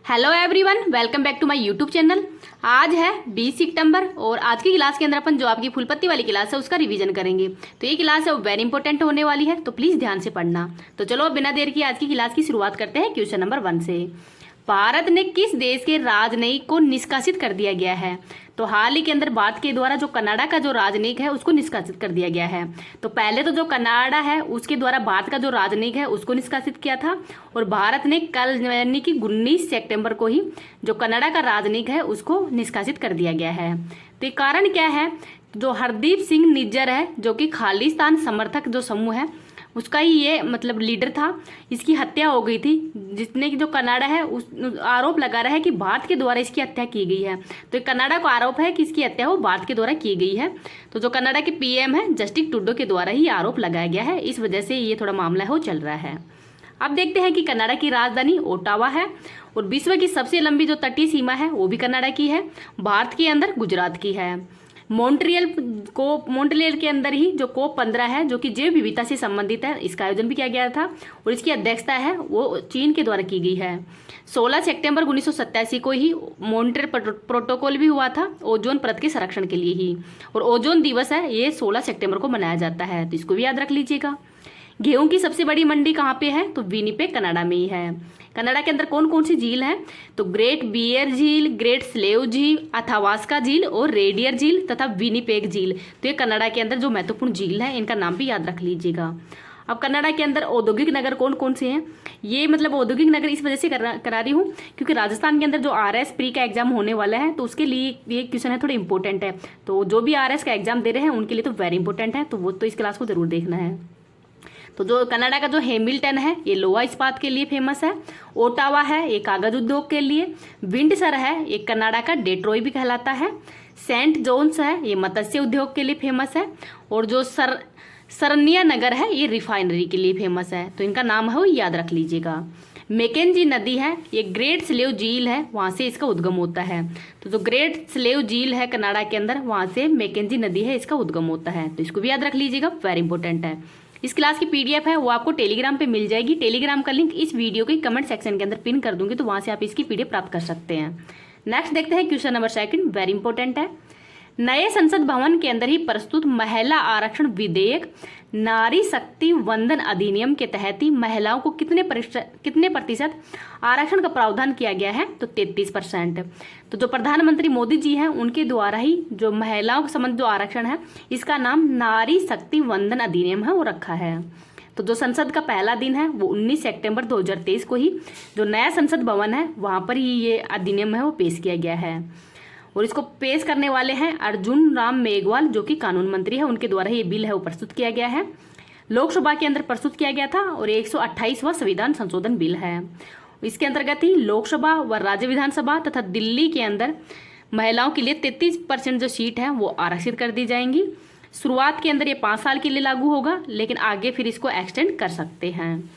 Hello everyone, welcome back to my YouTube channel. आज है 20 सितंबर और आज की क्लास के अंदर अपन जो आपकी फुलपत्ती वाली क्लास है उसका रिवीजन करेंगे। तो ये क्लास है वो वेरी इंपॉर्टेंट होने वाली है, तो प्लीज़ ध्यान से पढ़ना। तो चलो अब बिना देर की आज की क्लास की शुरुआत करते हैं क्वेश्चन नंबर 1 से। भारत ने किस देश के राजनयिक को निष्कासित कर दिया गया है? तो हाल ही के अंदर भारत के द्वारा जो कनाडा का जो राजनयिक है उसको निष्कासित कर दिया गया है। तो पहले तो जो कनाडा है उसके द्वारा भारत का जो राजनयिक है उसको निष्कासित किया था, और भारत ने कल यानी कि 19 सितंबर को ही जो कनाडा का राजनयिक है उसको निष्कासित कर दिया गया है। तो ये कारण क्या है? जो हरदीप सिंह निज्जर है जो कि खालिस्तान समर्थक जो समूह है उसका ही ये मतलब लीडर था, इसकी हत्या हो गई थी। जिसने की जो कनाडा है उस आरोप लगा रहा है कि भारत के द्वारा इसकी हत्या की गई है। तो कनाडा को आरोप है कि इसकी हत्या वो भारत के द्वारा की गई है। तो जो कनाडा के पीएम है जस्टिन ट्रूडो के द्वारा ही आरोप लगाया गया है, इस वजह से ये थोड़ा मामला है वो चल रहा है। अब देखते हैं कि कनाडा की राजधानी ओटावा है और विश्व की सबसे लंबी जो तटीय सीमा है वो भी कनाडा की है, भारत के अंदर गुजरात की है। मॉन्ट्रियल के अंदर ही जो COP 15 है जो कि जैव विविधता से संबंधित है, इसका आयोजन भी किया गया था और इसकी अध्यक्षता है वो चीन के द्वारा की गई है। 16 सितंबर 1987 को ही मॉन्ट्रियल प्रोटोकॉल भी हुआ था ओजोन परत के संरक्षण के लिए ही, और ओजोन दिवस है ये 16 सितंबर को मनाया जाता है, तो इसको भी याद रख लीजिएगा। गेहूं की सबसे बड़ी मंडी कहाँ पे है? तो विनिपेग कनाडा में ही है। कनाडा के अंदर कौन कौन सी झील है? तो ग्रेट बियर झील, ग्रेट स्लेव झील, अथावास्का झील और रेडियर झील तथा विनिपेग झील। तो ये कनाडा के अंदर जो महत्वपूर्ण झील है इनका नाम भी याद रख लीजिएगा। अब कनाडा के अंदर औद्योगिक नगर कौन कौन से हैं? ये मतलब औद्योगिक नगर इस वजह से करा रही हूँ क्योंकि राजस्थान के अंदर जो RS प्री का एग्जाम होने वाला है तो उसके लिए ये क्वेश्चन है थोड़ा इंपॉर्टेंट है। तो जो भी RS का एग्जाम दे रहे हैं उनके लिए तो वेरी इंपॉर्टेंट है, तो वो तो इस क्लास को जरूर देखना है। तो जो कनाडा का जो हैमिल्टन है ये लोहा इस्पात के लिए फेमस है, ओटावा है ये कागज उद्योग के लिए, विंडसर है ये कनाडा का डेट्रॉय भी कहलाता है, सेंट जोन्स है ये मत्स्य उद्योग के लिए फेमस है, और जो सरनिया नगर है ये रिफाइनरी के लिए फेमस है। तो इनका नाम है वो याद रख लीजिएगा। मैकेंजी नदी है ये ग्रेट स्लेव झील है, वहाँ से इसका उद्गम होता है। तो जो ग्रेट स्लेव झील है कनाडा के अंदर वहाँ से मैकेंजी नदी है इसका उद्गम होता है, तो इसको भी याद रख लीजिएगा, वेरी इंपॉर्टेंट है। इस क्लास की PDF है वो आपको टेलीग्राम पे मिल जाएगी। टेलीग्राम का लिंक इस वीडियो के कमेंट सेक्शन के अंदर पिन कर दूंगी, तो वहां से आप इसकी PDF प्राप्त कर सकते हैं। नेक्स्ट देखते हैं क्वेश्चन नंबर 2, वेरी इंपॉर्टेंट है। नए संसद भवन के अंदर ही प्रस्तुत महिला आरक्षण विधेयक नारी शक्ति वंदन अधिनियम के तहत ही महिलाओं को कितने प्रतिशत आरक्षण का प्रावधान किया गया है? तो 33%। तो जो प्रधानमंत्री मोदी जी हैं उनके द्वारा ही जो महिलाओं के संबंध जो आरक्षण है इसका नाम नारी शक्ति वंदन अधिनियम है वो रखा है। तो जो संसद का पहला दिन है वो 19 सितंबर 2023 को ही जो नया संसद भवन है वहां पर ही ये अधिनियम है वो पेश किया गया है, और इसको पेश करने वाले हैं अर्जुन राम मेघवाल जो कि कानून मंत्री है, उनके द्वारा ये बिल है वो प्रस्तुत किया गया है। लोकसभा के अंदर प्रस्तुत किया गया था और 128वां संविधान संशोधन बिल है। इसके अंतर्गत ही लोकसभा व राज्य विधानसभा तथा दिल्ली के अंदर महिलाओं के लिए 33% जो सीट है वो आरक्षित कर दी जाएंगी। शुरुआत के अंदर ये 5 साल के लिए लागू होगा, लेकिन आगे फिर इसको एक्सटेंड कर सकते हैं।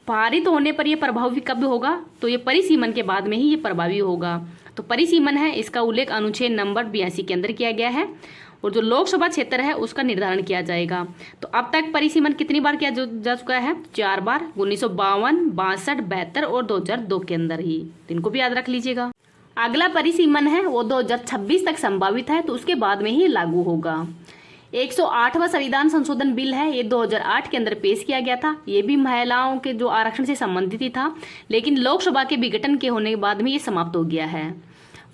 पारित होने पर यह प्रभावी कब होगा? तो ये परिसीमन के बाद में ही ये प्रभावी होगा। तो परिसीमन है इसका उल्लेख अनुच्छेद नंबर 82 के अंदर किया गया है, और जो लोकसभा क्षेत्र है उसका निर्धारण किया जाएगा। तो अब तक परिसीमन कितनी बार किया जा चुका है? 4 बार, 1952, 62, 72 और 2002 के अंदर ही। तो इनको भी याद रख लीजिएगा। अगला परिसीमन है वो 2026 तक संभावित है, तो उसके बाद में ही लागू होगा। 108वां संविधान संशोधन बिल है ये 2008 के अंदर पेश किया गया था। ये भी महिलाओं के जो आरक्षण से संबंधित ही था, लेकिन लोकसभा के विघटन के होने के बाद में ये समाप्त हो गया है।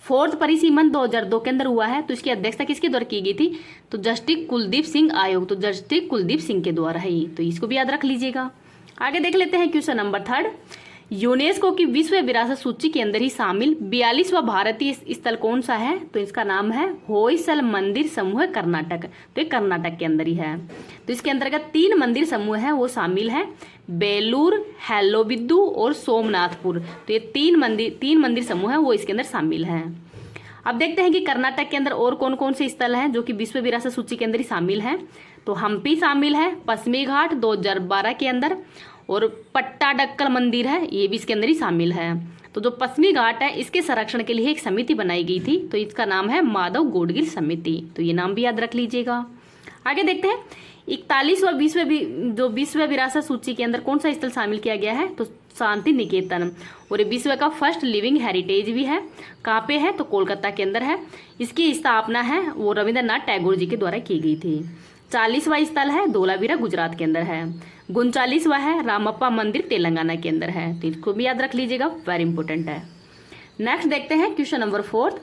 4th परिसीमन 2002 के अंदर हुआ है, तो इसकी अध्यक्षता किसके द्वारा की गई थी? तो जस्टिस कुलदीप सिंह आयोग, तो जस्टिस कुलदीप सिंह के द्वारा ही, तो इसको भी याद रख लीजिएगा। आगे देख लेते हैं क्वेश्चन नंबर 3। यूनेस्को की विश्व विरासत सूची के अंदर ही शामिल 42वां भारतीय स्थल कौन सा है? तो इसका नाम है होयसल मंदिर समूह कर्नाटक, तो ये कर्नाटक के अंदर ही है। तो इसके अंतर्गत 3 मंदिर समूह है वो शामिल है, बेलूर, हेलोबिद्दू और सोमनाथपुर। तो ये 3 मंदिर समूह है वो इसके अंदर शामिल है। अब देखते हैं कि कर्नाटक के अंदर और कौन कौन से स्थल हैं जो कि विश्व विरासत सूची के अंदर ही शामिल है। तो हम्पी शामिल है पश्चिमी घाट 2012 के अंदर, और पट्टाडक्कल मंदिर है ये भी इसके अंदर ही शामिल है। तो जो पश्चिमी घाट है इसके संरक्षण के लिए एक समिति बनाई गई थी, तो इसका नाम है माधव गोडगिल समिति, तो ये नाम भी याद रख लीजिएगा। आगे देखते हैं 41वां विश्व विरासत सूची के अंदर कौन सा स्थल शामिल किया गया है? तो शांति निकेतन। और ये विश्व का फर्स्ट लिविंग हेरिटेज भी है। कहाँ पे है? तो कोलकाता के अंदर है। इसकी स्थापना है वो रविंद्रनाथ टैगोर जी के द्वारा की गई थी। 40वां स्थल है धोलावीरा, गुजरात के अंदर है। 39वां है रामप्पा मंदिर, तेलंगाना के अंदर है। तो इसको भी याद रख लीजिएगा, वेरी इंपॉर्टेंट है। नेक्स्ट देखते हैं क्वेश्चन नंबर 4।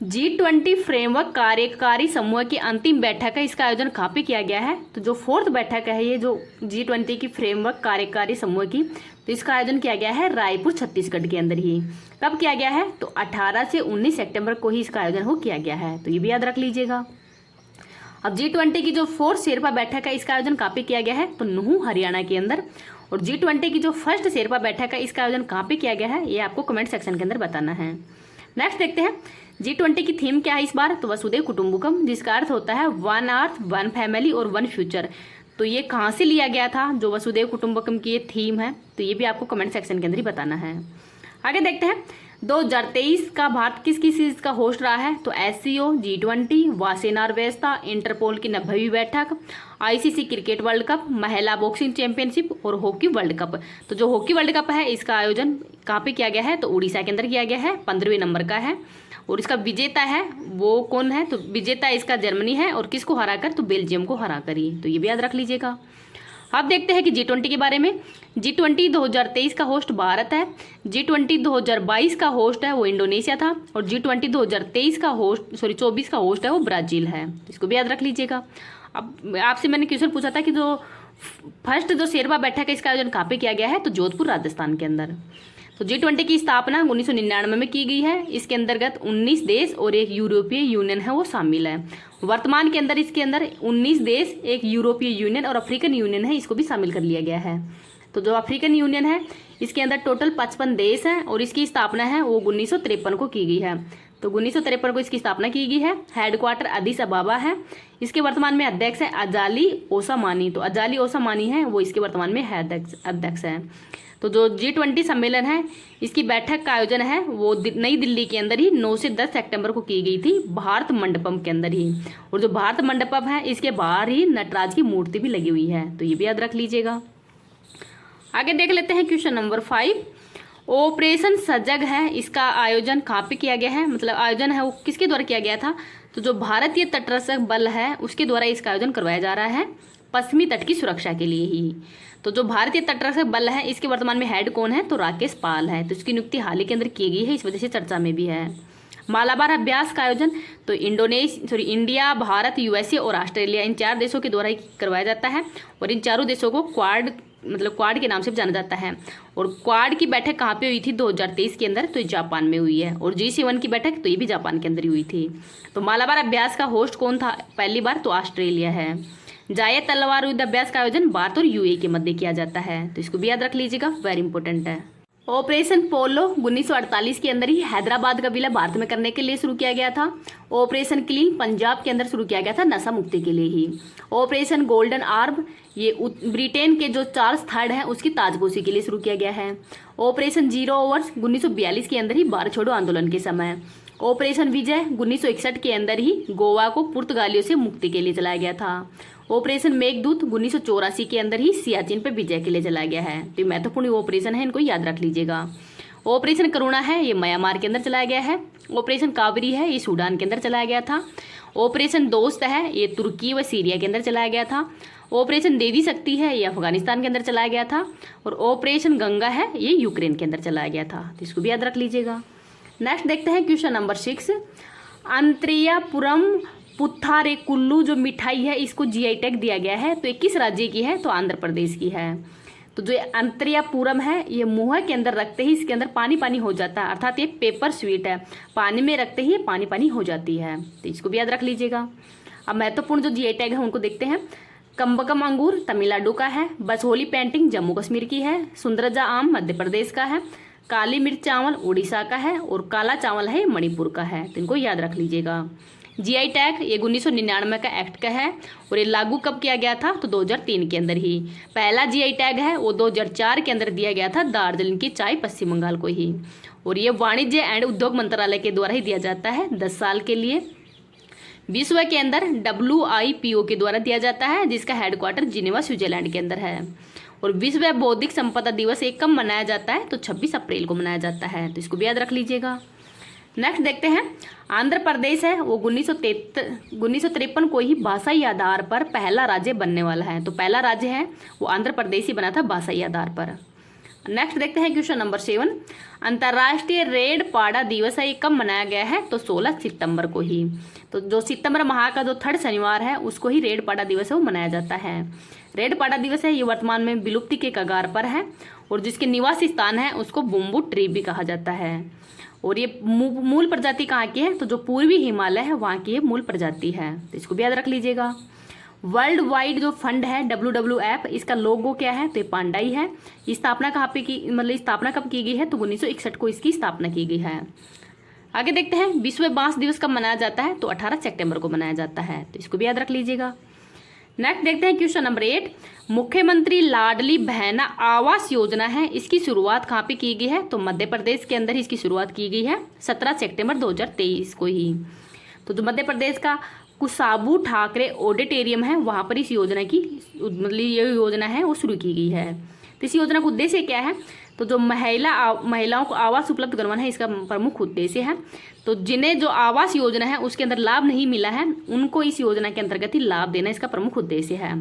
G20 फ्रेमवर्क कार्यकारी समूह की अंतिम बैठक है, इसका आयोजन कहाँ पे किया गया है? तो जो 4th बैठक है ये जो G20 की फ्रेमवर्क कार्यकारी समूह की, तो इसका आयोजन किया गया है रायपुर, छत्तीसगढ़ के अंदर ही। कब किया गया है? तो 18 से 19 सितंबर को ही इसका आयोजन किया गया है। तो ये भी याद रख लीजिएगा। अब G20 की जो 4th शेरपा बैठक है इसका आयोजन कहाँ पे किया गया है? तो नुहू, हरियाणा के अंदर। और G20 की जो 1st शेरपा बैठक है इसका आयोजन कहाँ पे किया गया है, ये आपको कमेंट सेक्शन के अंदर बताना है। नेक्स्ट देखते हैं G20 की थीम क्या है इस बार? तो वसुधैव कुटुंबकम, जिसका अर्थ होता है वन अर्थ, वन फैमिली और वन फ्यूचर। तो ये कहाँ से लिया गया था जो वसुधैव कुटुंबकम की ये थीम है? तो ये भी आपको कमेंट सेक्शन के अंदर ही बताना है। आगे देखते हैं 2023 का भारत किस किस चीज का होस्ट रहा है? तो SCO, G20, Wassenaar Vista, interpole की 90वीं बैठक, ICC क्रिकेट वर्ल्ड कप, महिला बॉक्सिंग चैंपियनशिप और हॉकी वर्ल्ड कप। तो जो हॉकी वर्ल्ड कप है इसका आयोजन कहाँ पे किया गया है? तो उड़ीसा के अंदर किया गया है, 15वें नंबर का है। और इसका विजेता है वो कौन है? तो विजेता इसका जर्मनी है। और किसको हराकर? तो बेल्जियम को हराकर ही। तो ये भी याद रख लीजिएगा। अब देखते हैं कि G20 के बारे में। G20 2023 का होस्ट भारत है। G20 2022 का होस्ट है वो इंडोनेशिया था। और G20 2023 का होस्ट 24 का होस्ट है वो ब्राजील है। इसको भी याद रख लीजिएगा। अब आपसे मैंने क्वेश्चन पूछा था कि जो फर्स्ट जो शेरपा बैठक है इसका आयोजन कहाँ पे किया गया है? तो जोधपुर, राजस्थान के अंदर। तो G20 की स्थापना 1999 में की गई है। इसके अंतर्गत 19 देश और एक यूरोपीय यूनियन है वो शामिल है। वर्तमान के अंदर इसके अंदर 19 देश, एक यूरोपीय यूनियन और अफ्रीकन यूनियन है, इसको भी शामिल कर लिया गया है। तो जो अफ्रीकन यूनियन है इसके अंदर टोटल 55 देश हैं और इसकी स्थापना है वो 1953 को की गई है। तो 1953 को इसकी स्थापना की गई है। हेडक्वार्टर अदीस अबाबा है। इसके वर्तमान में अध्यक्ष है अजाली ओसामानी। तो अजाली ओसामानी है वो इसके वर्तमान में अध्यक्ष है। तो जो G20 सम्मेलन है इसकी बैठक का आयोजन है वो नई दिल्ली के अंदर ही 9 से 10 सितंबर को की गई थी, भारत मंडपम के अंदर ही। और जो भारत मंडपम है इसके बाहर ही नटराज की मूर्ति भी लगी हुई है। तो ये भी याद रख लीजिएगा। आगे देख लेते हैं क्वेश्चन नंबर 5। ऑपरेशन सजग है, इसका आयोजन कहाँ पे किया गया है? मतलब आयोजन है वो किसके द्वारा किया गया था? तो जो भारतीय तटरक्षक बल है उसके द्वारा इसका आयोजन करवाया जा रहा है, पश्चिमी तट की सुरक्षा के लिए ही। तो जो भारतीय तटरक्षक बल है इसके वर्तमान में हेड कौन है? तो राकेश पाल है। तो इसकी नियुक्ति हाल ही के अंदर की गई है, इस वजह से चर्चा में भी है। मालाबार अभ्यास का आयोजन तो इंडिया, भारत, USA और ऑस्ट्रेलिया, इन 4 देशों के द्वारा करवाया जाता है। और इन चारों देशों को क्वाड के नाम से जाना जाता है। और क्वाड की बैठक कहाँ पे हुई थी 2023 के अंदर? तो जापान में हुई है। और G7 की बैठक तो ये भी जापान के अंदर ही हुई थी। तो मालाबार अभ्यास का होस्ट कौन था पहली बार? तो ऑस्ट्रेलिया है। जायद तलवार युद्ध अभ्यास का आयोजन भारत और UAE के मध्य किया जाता है। तो इसको भी याद रख लीजिएगा, वेरी इंपॉर्टेंट है। ऑपरेशन पोलो 1948 के अंदर ही हैदराबाद का विलय भारत में करने के लिए शुरू किया गया था। ऑपरेशन क्लीन पंजाब के अंदर शुरू किया गया था, नशा मुक्ति के लिए ही। ऑपरेशन गोल्डन आर्म ये ब्रिटेन के जो चार्ल्स थर्ड हैं उसकी ताजपोशी के लिए शुरू किया गया है। ऑपरेशन जीरो ओवर्स 1942 के अंदर ही भारत छोड़ो आंदोलन के समय। ऑपरेशन विजय 1961 के अंदर ही गोवा को पुर्तगालियों से मुक्ति के लिए चलाया गया था। ऑपरेशन मेघदूत 1984 के अंदर ही सियाचिन पर विजय के लिए चलाया गया है। तो ये महत्वपूर्ण ऑपरेशन है, इनको याद रख लीजिएगा। ऑपरेशन करुणा है ये म्यांमार के अंदर चलाया गया है। ऑपरेशन कावेरी है ये सूडान के अंदर चलाया गया था। ऑपरेशन दोस्त है ये तुर्की व सीरिया के अंदर चलाया गया था। ऑपरेशन देवी शक्ति है ये अफगानिस्तान के अंदर चलाया गया था। और ऑपरेशन गंगा है ये यूक्रेन के अंदर चलाया गया था। तो इसको भी याद रख लीजिएगा। नेक्स्ट देखते हैं क्वेश्चन नंबर 6। अंतरियापुरम पुत्थारे कुल्लू जो मिठाई है इसको GI टैग दिया गया है। तो ये किस राज्य की है? तो आंध्र प्रदेश की है। तो जो अंतरियापुरम है ये मुंह के अंदर रखते ही इसके अंदर पानी पानी हो जाता है, अर्थात ये पेपर स्वीट है, पानी में रखते ही पानी पानी हो जाती है। तो इसको भी याद रख लीजिएगा। अब महत्वपूर्ण जो GI टैग है उनको देखते हैं। कम्बकम अंगूर तमिलनाडु का है। बसोली पेंटिंग जम्मू कश्मीर की है। सुंदरजा आम मध्य प्रदेश का है। काली मिर्च चावल उड़ीसा का है। और काला चावल है मणिपुर का है। तो इनको याद रख लीजिएगा। GI टैग ये 1999 का एक्ट का है। और ये लागू कब किया गया था? तो 2003 के अंदर ही। पहला GI टैग है वो 2004 के अंदर दिया गया था दार्जिलिंग की चाय पश्चिम बंगाल को ही। और ये वाणिज्य एंड उद्योग मंत्रालय के द्वारा ही दिया जाता है 10 साल के लिए। विश्व के अंदर WIPO के द्वारा दिया जाता है जिसका हेडक्वार्टर जिनेवा स्विट्जरलैंड के अंदर है। और विश्व बौद्धिक संपदा दिवस एक कब मनाया जाता है? तो 26 अप्रैल को मनाया जाता है, तो इसको भी याद रख लीजिएगा। नेक्स्ट देखते हैं, आंध्र प्रदेश है वो 1953 को ही भाषाई आधार पर पहला राज्य बनने वाला है। तो पहला राज्य है वो आंध्र प्रदेश ही बना था भाषाई आधार पर। नेक्स्ट देखते हैं क्वेश्चन नंबर 7, अंतर्राष्ट्रीय रेड पाड़ा दिवस है ये कब मनाया गया है? तो 16 सितंबर को ही। तो जो सितंबर माह का जो 3rd शनिवार है उसको ही रेड पाड़ा दिवस है वो मनाया जाता है। रेड पाड़ा दिवस है ये वर्तमान में विलुप्ति के कगार पर है और जिसके निवास स्थान है उसको बुम्बू ट्री भी कहा जाता है। और ये मूल प्रजाति कहाँ की है? तो जो पूर्वी हिमालय है वहाँ की ये मूल प्रजाति है, तो इसको भी याद रख लीजिएगा। वर्ल्ड वाइड जो फंड है WWF, इसका लोगो क्या है? तो ये पांडा ही है। स्थापना कहाँ पे की, मतलब स्थापना कब की गई है? तो 1961 को इसकी स्थापना की गई है। आगे देखते हैं, विश्व बांस दिवस कब मनाया जाता है? तो 18 सितंबर को मनाया जाता है, तो इसको भी याद रख लीजिएगा। नेक्स्ट देखते हैं क्वेश्चन नंबर 8, मुख्यमंत्री लाडली बहना आवास योजना है इसकी शुरुआत कहाँ पे की गई है? तो मध्य प्रदेश के अंदर ही इसकी शुरुआत की गई है 17 सितंबर 2023 को ही। तो जो मध्य प्रदेश का कुसाबू ठाकरे ऑडिटोरियम है वहाँ पर इस योजना की मतलब ये योजना है वो शुरू की गई है। तो इस योजना का उद्देश्य क्या है? तो जो महिलाओं को आवास उपलब्ध करवाना है इसका प्रमुख उद्देश्य है। तो जिन्हें जो आवास योजना है उसके अंदर लाभ नहीं मिला है उनको इस योजना के अंतर्गत ही लाभ देना इसका प्रमुख उद्देश्य है।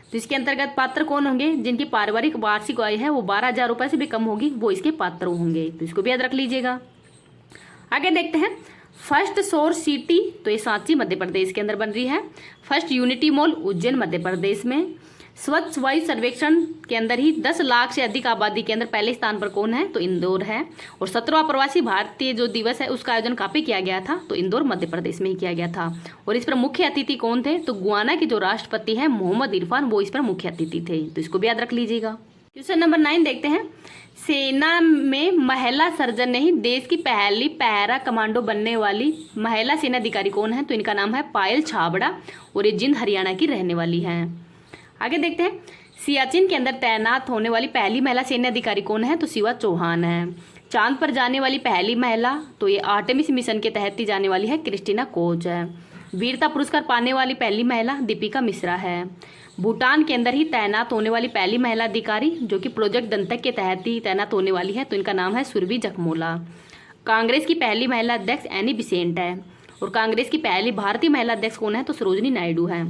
तो इसके अंतर्गत पात्र कौन होंगे? जिनकी पारिवारिक वार्षिक आय है वो 12,000 रुपये से भी कम होगी वो इसके पात्र होंगे, तो इसको भी याद रख लीजिएगा। आगे देखते हैं, फर्स्ट सौर सिटी, तो ये सांची मध्य प्रदेश के अंदर बन रही है। First unity mall Ujjain Madhya Pradesh में। स्वच्छ वायु सर्वेक्षण के अंदर ही 10 लाख से अधिक आबादी के अंदर पहले स्थान पर कौन है? तो इंदौर है। और 17वां प्रवासी भारतीय जो दिवस है उसका आयोजन कहाँ पे किया गया था? तो इंदौर मध्य प्रदेश में ही किया गया था। और इस पर मुख्य अतिथि कौन थे? तो गुयाना के जो राष्ट्रपति हैं मोहम्मद इरफान वो इस पर मुख्य अतिथि थे, तो इसको भी याद रख लीजिएगा। क्वेश्चन नंबर 9 देखते हैं, सेना में महिला सर्जन नहीं देश की पहली पैरा कमांडो बनने वाली महिला सेना अधिकारी कौन है? तो इनका नाम है पायल छाबड़ा और ये जिंद हरियाणा की रहने वाली है। आगे देखते हैं, सियाचिन के अंदर तैनात होने वाली पहली महिला सैन्य अधिकारी कौन है? तो शिवा चौहान है। चांद पर जाने वाली पहली महिला, तो ये आर्टेमिस मिशन के तहत ही जाने वाली है, क्रिस्टीना कोच है। वीरता पुरस्कार पाने वाली पहली महिला दीपिका मिश्रा है। भूटान के अंदर ही तैनात होने वाली पहली महिला अधिकारी जो कि प्रोजेक्ट दंतक के तहत ही तैनात होने वाली है, तो इनका नाम है सुरभि जखमोला। कांग्रेस की पहली महिला अध्यक्ष एनी बिसेंट है। और कांग्रेस की पहली भारतीय महिला अध्यक्ष कौन है? तो सरोजनी नायडू है।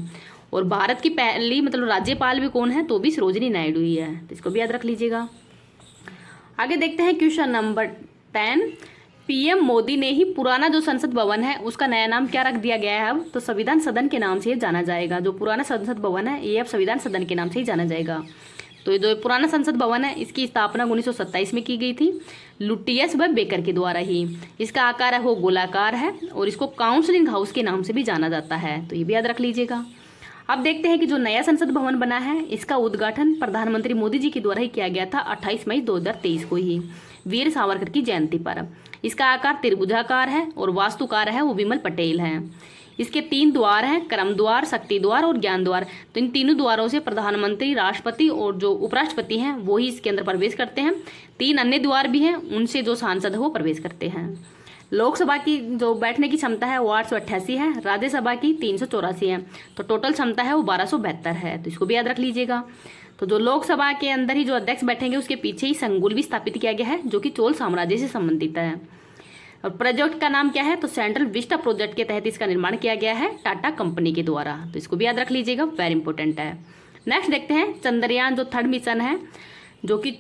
और भारत की पहली मतलब राज्यपाल भी कौन है? तो भी सरोजनी नायडू ही है, तो इसको भी याद रख लीजिएगा। आगे देखते हैं क्वेश्चन नंबर 10, पीएम मोदी ने ही पुराना जो संसद भवन है उसका नया नाम क्या रख दिया गया है अब? तो संविधान सदन के नाम से जाना जाएगा। जो पुराना संसद भवन है ये अब संविधान सदन के नाम से ही जाना जाएगा। तो ये जो पुराना संसद भवन है इसकी स्थापना 1927 में की गई थी लुटियस व बेकर के द्वारा ही। इसका आकार है वो गोलाकार है और इसको काउंसलिंग हाउस के नाम से भी जाना जाता है, तो ये भी याद रख लीजिएगा। अब देखते हैं कि जो नया संसद भवन बना है इसका उद्घाटन प्रधानमंत्री मोदी जी के द्वारा ही किया गया था 28 मई 2023 को ही वीर सावरकर की जयंती पर। इसका आकार त्रिभुजाकार है और वास्तुकार है वो विमल पटेल हैं। इसके 3 द्वार हैं, क्रम द्वार, शक्ति द्वार और ज्ञान द्वार। तो इन तीनों द्वारों से प्रधानमंत्री, राष्ट्रपति और जो उपराष्ट्रपति हैं वो ही इसके अंदर प्रवेश करते हैं। 3 अन्य द्वार भी हैं, उनसे जो सांसद है वो प्रवेश करते हैं। लोकसभा की जो बैठने की क्षमता है वो 888 है, राज्यसभा की 384 है, तो टोटल क्षमता है वो 1272 है, तो इसको भी याद रख लीजिएगा। तो जो लोकसभा के अंदर ही जो अध्यक्ष बैठेंगे उसके पीछे ही संकुल भी स्थापित किया गया है जो कि चोल साम्राज्य से संबंधित है। और प्रोजेक्ट का नाम क्या है? तो सेंट्रल विस्टा प्रोजेक्ट के तहत इसका निर्माण किया गया है टाटा कंपनी के द्वारा, तो इसको भी याद रख लीजिएगा, वेरी इंपॉर्टेंट है। नेक्स्ट देखते हैं, चंद्रयान जो 3rd मिशन है जो कि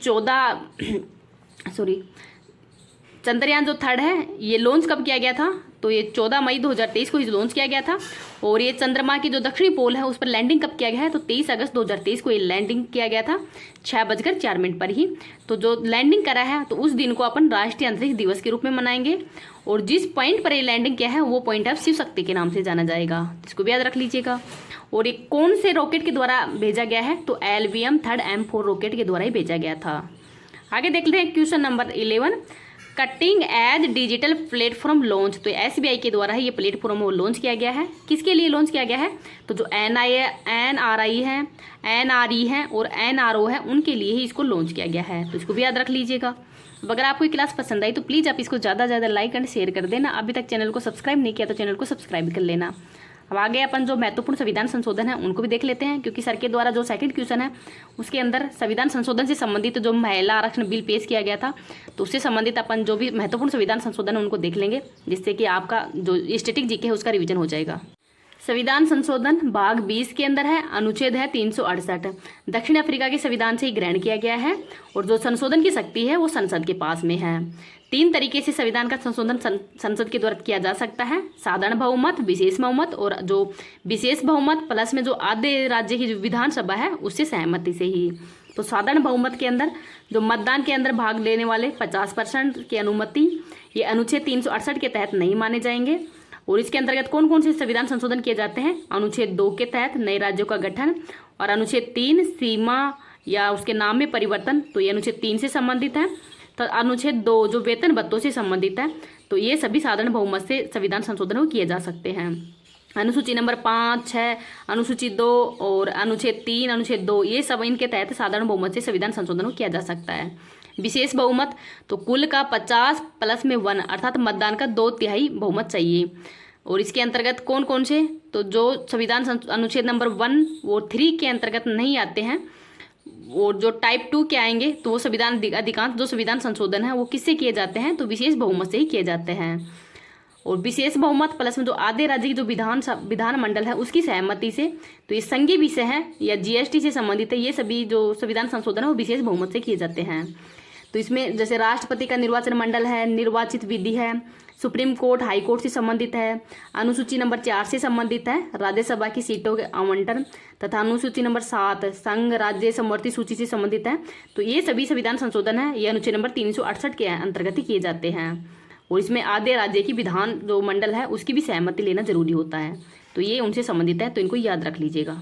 चंद्रयान जो 3rd है ये लॉन्च कब किया गया था? तो ये 14 मई 2023 को इसे लॉन्च किया गया था। और ये चंद्रमा की जो दक्षिणी पोल है उस पर लैंडिंग कब किया गया है? तो 23 अगस्त 2023 को ये लैंडिंग किया गया था 6:04 पर ही। तो जो लैंडिंग करा है तो उस दिन को अपन राष्ट्रीय अंतरिक्ष दिवस के रूप में मनाएंगे। और जिस पॉइंट पर ये लैंडिंग किया है वो पॉइंट अब शिव शक्ति के नाम से जाना जाएगा, इसको भी याद रख लीजिएगा। और ये कौन से रॉकेट के द्वारा भेजा गया है? तो LVM 3rd M4 रॉकेट के द्वारा ही भेजा गया था। आगे देख लेते हैं question number 11, cutting edge digital platform launch. तो SBI के द्वारा ही ये प्लेटफॉर्म वो लॉन्च किया गया है। किसके लिए लॉन्च किया गया है? तो जो NRI है, NRE है और NRO है उनके लिए ही इसको लॉन्च किया गया है, तो इसको भी याद रख लीजिएगा। अगर आपको ये क्लास पसंद आई तो प्लीज़ आप इसको ज़्यादा से ज़्यादा लाइक एंड शेयर कर देना। अभी तक चैनल को सब्सक्राइब नहीं किया तो चैनल को सब्सक्राइब कर लेना। अब आगे अपन जो महत्वपूर्ण संविधान संशोधन है उनको भी देख लेते हैं, क्योंकि सर के द्वारा जो सेकंड क्वेश्चन है उसके अंदर संविधान संशोधन से संबंधित जो महिला आरक्षण बिल पेश किया गया था, तो उससे संबंधित अपन जो भी महत्वपूर्ण संविधान संशोधन है उनको देख लेंगे, जिससे कि आपका जो स्टैटिक जीके है उसका रिवीजन हो जाएगा। संविधान संशोधन भाग 20 के अंदर है, अनुच्छेद है 368। दक्षिण अफ्रीका के संविधान से ही ग्रहण किया गया है और जो संशोधन की शक्ति है वो संसद के पास में है। 3 तरीके से संविधान का संशोधन संसद के द्वारा किया जा सकता है, साधारण बहुमत, विशेष बहुमत और जो विशेष बहुमत प्लस में जो आधे राज्य की जो विधानसभा है उससे सहमति से ही। तो साधारण बहुमत के अंदर जो मतदान के अंदर भाग लेने वाले 50% की अनुमति, ये अनुच्छेद 368 के तहत नहीं माने जाएंगे। और इसके अंतर्गत कौन कौन से संविधान संशोधन किए जाते हैं? अनुच्छेद 2 के तहत नए राज्यों का गठन, और अनुच्छेद 3 सीमा या उसके नाम में परिवर्तन, तो ये अनुच्छेद 3 से संबंधित है। तो अनुच्छेद 2 जो वेतन भत्तों से संबंधित है, तो ये सभी साधारण बहुमत से संविधान संशोधन किए जा सकते हैं। अनुसूची नंबर 5, 6, अनुसूची 2 और अनुच्छेद 3, अनुच्छेद 2, ये सब इनके तहत साधारण बहुमत से संविधान संशोधन किया जा सकता है। विशेष बहुमत तो कुल का 50 प्लस में 1 अर्थात मतदान का 2/3 बहुमत चाहिए। और इसके अंतर्गत कौन कौन से, तो जो संविधान अनुच्छेद नंबर 1 वो 3 के अंतर्गत नहीं आते हैं, और जो टाइप 2 के आएंगे तो वो संविधान अधिकांश जो संविधान संशोधन है वो किससे किए जाते हैं? तो विशेष बहुमत से ही किए जाते हैं। और विशेष बहुमत प्लस में जो आधे राज्य की जो विधानमंडल है उसकी सहमति से, तो ये संघीय विषय है या जीएसटी से संबंधित है, ये सभी जो संविधान संशोधन है वो विशेष बहुमत से किए जाते हैं। तो इसमें जैसे राष्ट्रपति का निर्वाचन मंडल है, निर्वाचित विधि है, सुप्रीम कोर्ट हाई कोर्ट से संबंधित है, अनुसूची नंबर 4 से संबंधित है, राज्यसभा की सीटों के आवंटन, तथा अनुसूची नंबर 7 संघ राज्य समवर्ती सूची से संबंधित है। तो ये सभी संविधान संशोधन है ये अनुच्छेद नंबर 368 के अंतर्गत ही किए जाते हैं। और इसमें आधे राज्य की विधान जो मंडल है उसकी भी सहमति लेना जरूरी होता है, तो ये उनसे संबंधित है, तो इनको याद रख लीजिएगा।